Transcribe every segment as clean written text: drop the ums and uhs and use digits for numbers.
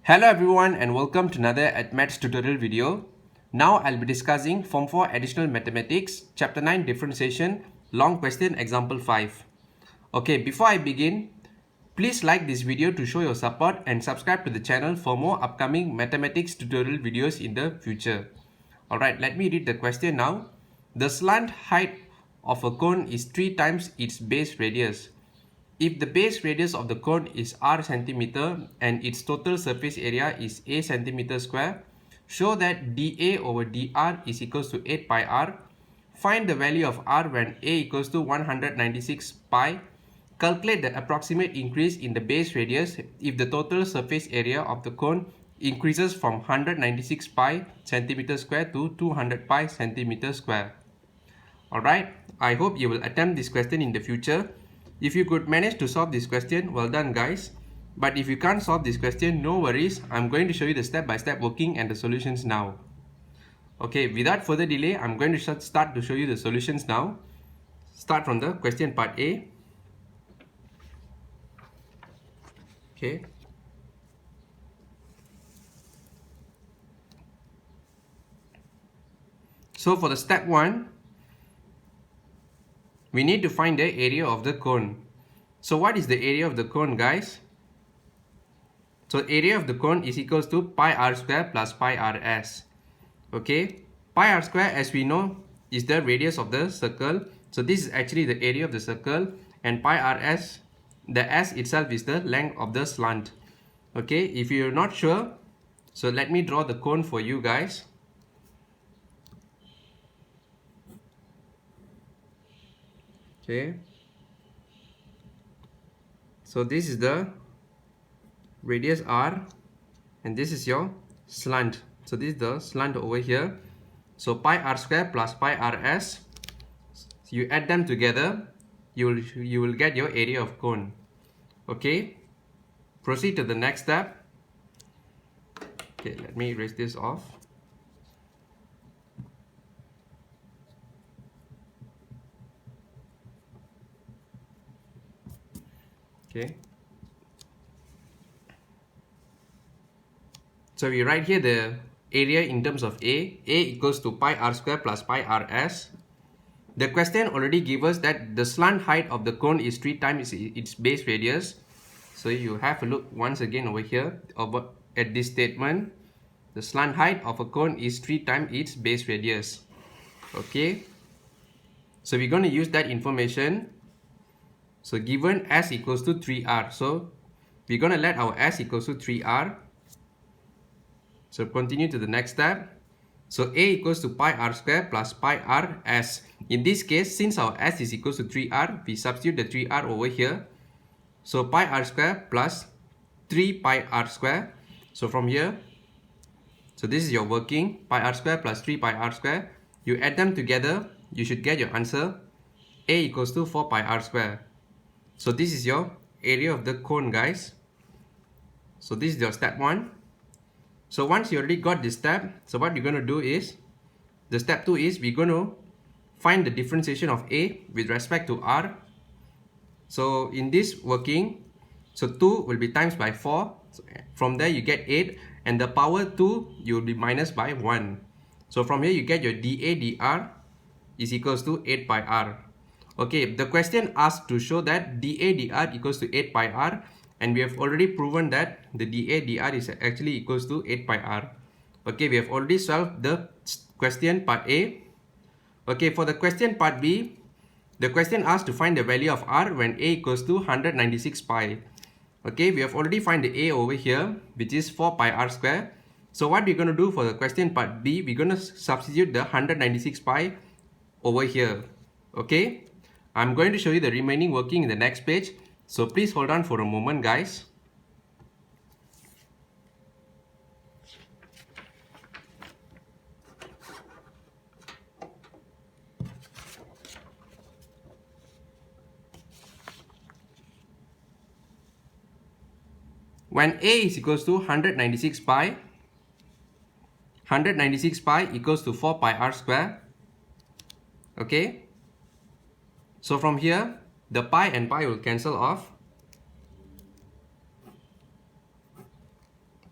Hello everyone and welcome to another Maths tutorial video. Now I'll be discussing Form 4 Additional Mathematics, Chapter 9 Differentiation, Long Question Example 5. Okay, before I begin, please like this video to show your support and subscribe to the channel for more upcoming mathematics tutorial videos in the future. Alright, let me read the question now. The slant height of a cone is 3 times its base radius. If the base radius of the cone is r centimeter and its total surface area is a centimeter square, show that dA over dr is equals to 8 pi r. Find the value of r when a equals to 196 pi. Calculate the approximate increase in the base radius if the total surface area of the cone increases from 196 pi centimeter square to 200 pi centimeter square. Alright, I hope you will attempt this question in the future. If you could manage to solve this question, well done guys. But if you can't solve this question, no worries. I'm going to show you the step-by-step working and the solutions now. Okay, without further delay, I'm going to start to show you the solutions now. Start from the question part A. Okay. So for the step 1, we need to find the area of the cone. So what is the area of the cone, guys? So area of the cone is equals to pi r square plus pi rs. Okay, pi r square, as we know, is the radius of the circle. So this is actually the area of the circle, and pi rs, the s itself is the length of the slant. Okay, if you're not sure, so let me draw the cone for you guys. Okay, so this is the radius r and this is your slant. So this is the slant over here. So pi r square plus pi rs, so you add them together, you will get your area of cone. Okay, proceed to the next step. Okay, let me erase this off. Okay, so we write here the area in terms of A equals to pi r square plus pi rs. The question already gives us that the slant height of the cone is 3 times its base radius. So you have a look once again over here at this statement. The slant height of a cone is 3 times its base radius. Okay, so we're going to use that information. So given s equals to 3r, so we're going to let our s equals to 3r. So continue to the next step. So a equals to pi r square plus pi r s. In this case, since our s is equals to 3r, we substitute the 3r over here. So pi r square plus 3 pi r square. So from here, so this is your working, pi r square plus 3 pi r square. You add them together, you should get your answer. A equals to 4 pi r square. So this is your area of the cone, guys. So this is your step 1. So once you already got this step, so what you're going to do is, the step 2 is we're going to find the differentiation of A with respect to R. So in this working, so 2 will be times by 4. So from there you get 8, and the power 2 you will be minus by 1. So from here you get your dA dr is equals to 8 pi r. Okay, the question asks to show that dA dr equals to 8 pi r, and we have already proven that the dA dr is actually equals to 8 pi r. Okay, we have already solved the question part A. Okay, for the question part B, the question asks to find the value of r when a equals to 196 pi. Okay, we have already find the a over here, which is 4 pi r square. So what we're going to do for the question part B, we're going to substitute the 196 pi over here. Okay, I'm going to show you the remaining working in the next page. So please hold on for a moment, guys. When a is equals to 196 pi, 196 pi equals to 4 pi r square. Okay, so from here, the pi and pi will cancel off.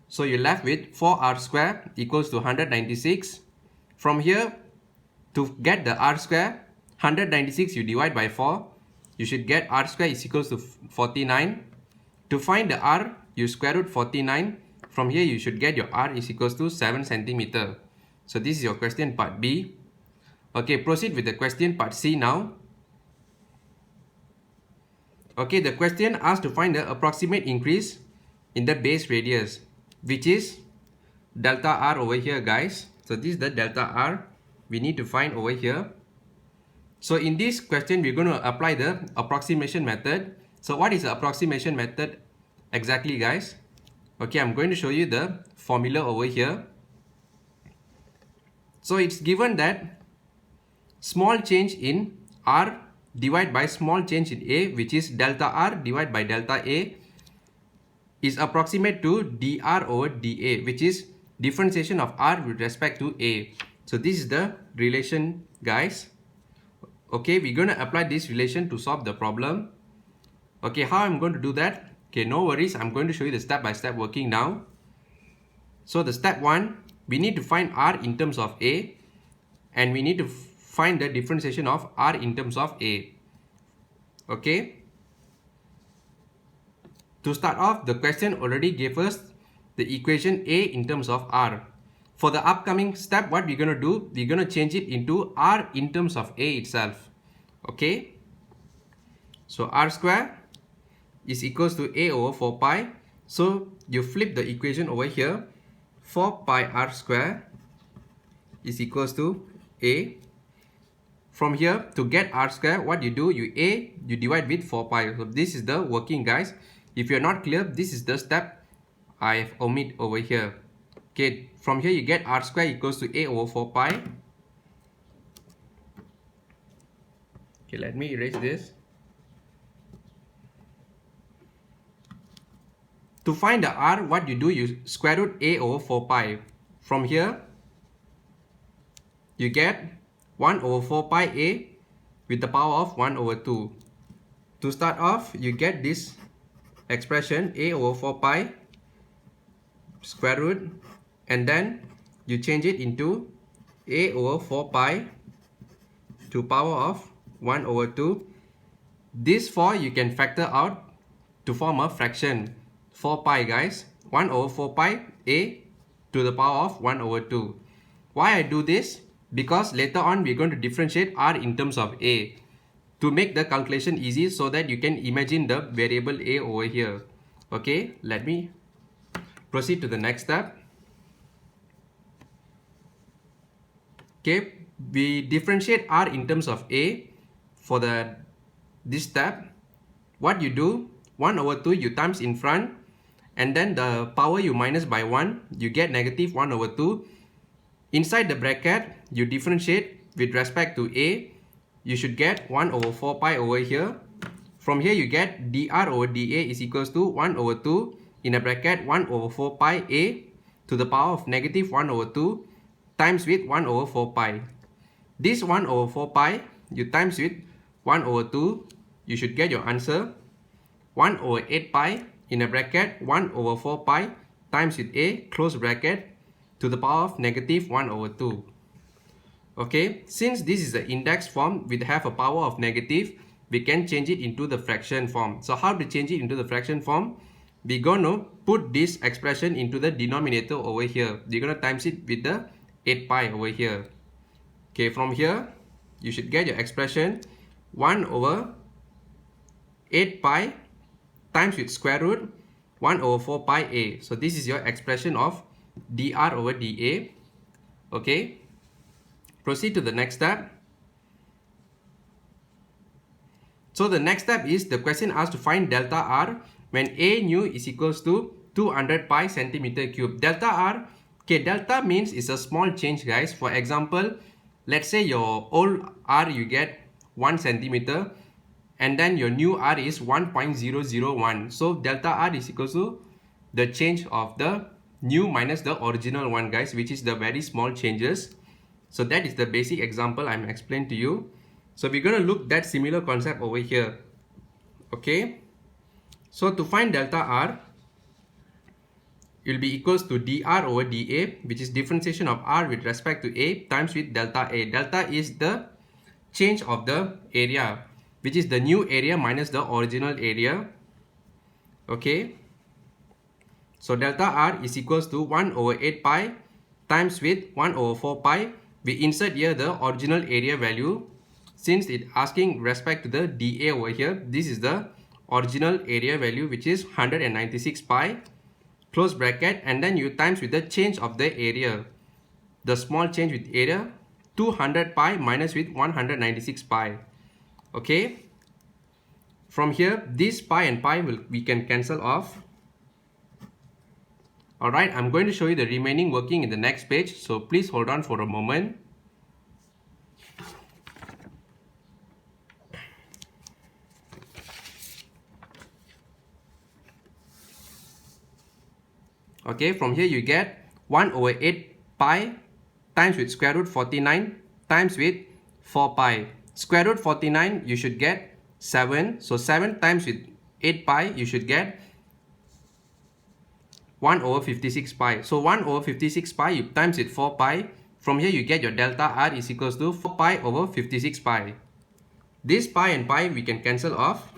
So you're left with 4r square equals to 196. From here, to get the r square, 196 you divide by 4. You should get r square is equals to 49. To find the r, you square root 49. From here, you should get your r is equals to 7 centimeter. So this is your question part B. Okay, proceed with the question part C now. Okay, the question asks to find the approximate increase in the base radius, which is delta r over here, guys. So this is the delta r we need to find over here. So in this question, we're going to apply the approximation method. So what is the approximation method exactly, guys? Okay, I'm going to show you the formula over here. So it's given that small change in r divided by small change in a, which is delta r divided by delta a, is approximate to dr over dA, which is differentiation of r with respect to a. So this is the relation, guys. Okay, we're going to apply this relation to solve the problem. Okay, how I'm going to do that? Okay, no worries. I'm going to show you the step-by-step working now. So the step 1, we need to find r in terms of a, and we need to find the differentiation of r in terms of a. Okay. To start off, the question already gave us the equation a in terms of r. For the upcoming step, what we're going to do, we're going to change it into r in terms of a itself. Okay. So r square is equals to a over 4 pi. So you flip the equation over here. 4 pi r square is equals to a. From here, to get r square, what you do, you divide with 4 pi. So this is the working, guys. If you're not clear, this is the step I have omit over here. Okay, from here you get r square equals to a over 4 pi. Okay, let me erase this. To find the r, what you do, you square root a over 4 pi. From here, you get 1 over 4 pi a with the power of 1 over 2. To start off, you get this expression a over 4 pi square root, and then you change it into a over 4 pi to power of 1 over 2. This 4 you can factor out to form a fraction. 4 pi, guys. 1 over 4 pi a to the power of 1 over 2. Why I do this? Because later on we're going to differentiate r in terms of a to make the calculation easy, so that you can imagine the variable a over here. Okay, let me proceed to the next step. Okay, we differentiate r in terms of a. For this step, what you do, 1 over 2 you times in front, and then the power you minus by 1, you get negative 1 over 2. Inside the bracket, you differentiate with respect to a. You should get 1 over 4 pi over here. From here you get dr over dA is equals to 1 over 2 in a bracket 1 over 4 pi a to the power of negative 1 over 2 times with 1 over 4 pi. This 1 over 4 pi you times with 1 over 2, you should get your answer 1 over 8 pi in a bracket 1 over 4 pi times with a close bracket to the power of negative 1 over 2. Okay, since this is the index form with have a power of negative, we can change it into the fraction form. So how to change it into the fraction form? We're going to put this expression into the denominator over here. We're going to times it with the 8 pi over here. Okay, from here, you should get your expression 1 over 8 pi times with square root 1 over 4 pi a. So this is your expression of dr over dA. Okay, proceed to the next step. So the next step is the question asks to find delta r when a nu is equals to 200 pi centimeter cube. Delta r, okay, delta means it's a small change, guys. For example, let's say your old r you get 1 centimeter, and then your new r is 1.001. So delta r is equals to the change of the new minus the original one, guys, which is the very small changes. So that is the basic example I'm explaining to you. So we're going to look that similar concept over here. Okay, so to find delta r, it will be equals to dr over dA, which is differentiation of r with respect to a times with delta A. Delta is the change of the area, which is the new area minus the original area. Okay, so delta r is equals to 1 over 8 pi times with 1 over 4 pi. We insert here the original area value. Since it asking respect to the dA over here, this is the original area value, which is 196 pi, close bracket, and then you times with the change of the area, the small change with area, 200 pi minus with 196 pi. Okay, from here this pi and pi we can cancel off. Alright, I'm going to show you the remaining working in the next page, so please hold on for a moment. Okay, from here you get 1 over 8 pi times with square root 49 times with 4 pi. Square root 49 you should get 7. So 7 times with 8 pi you should get 1 over 56 pi. So 1 over 56 pi you times with 4 pi. From here you get your delta r is equals to 4 pi over 56 pi. This pi and pi we can cancel off.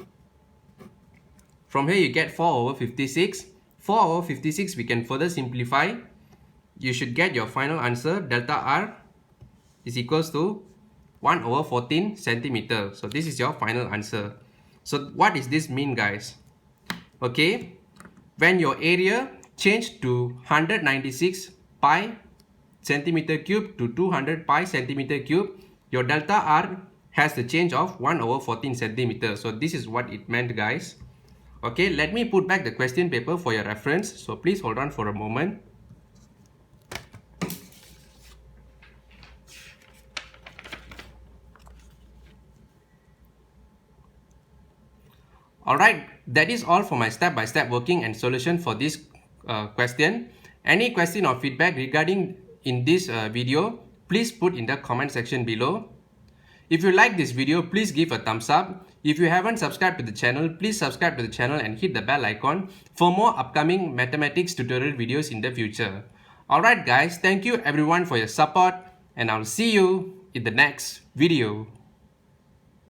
From here you get 4 over 56. 4 over 56 we can further simplify. You should get your final answer, delta r is equals to 1 over 14 centimeter. So this is your final answer. So what does this mean, guys? Okay, when your area changed to 196 pi centimeter cube to 200 pi centimeter cube, your delta r has the change of 1 over 14 centimeter. So this is what it meant, guys. Okay, let me put back the question paper for your reference. So please hold on for a moment. Alright, that is all for my step-by-step working and solution for this question. Any question or feedback regarding in this video, please put in the comment section below. If you like this video, please give a thumbs up. If you haven't subscribed to the channel, please subscribe to the channel and hit the bell icon for more upcoming mathematics tutorial videos in the future. Alright guys, thank you everyone for your support, and I'll see you in the next video.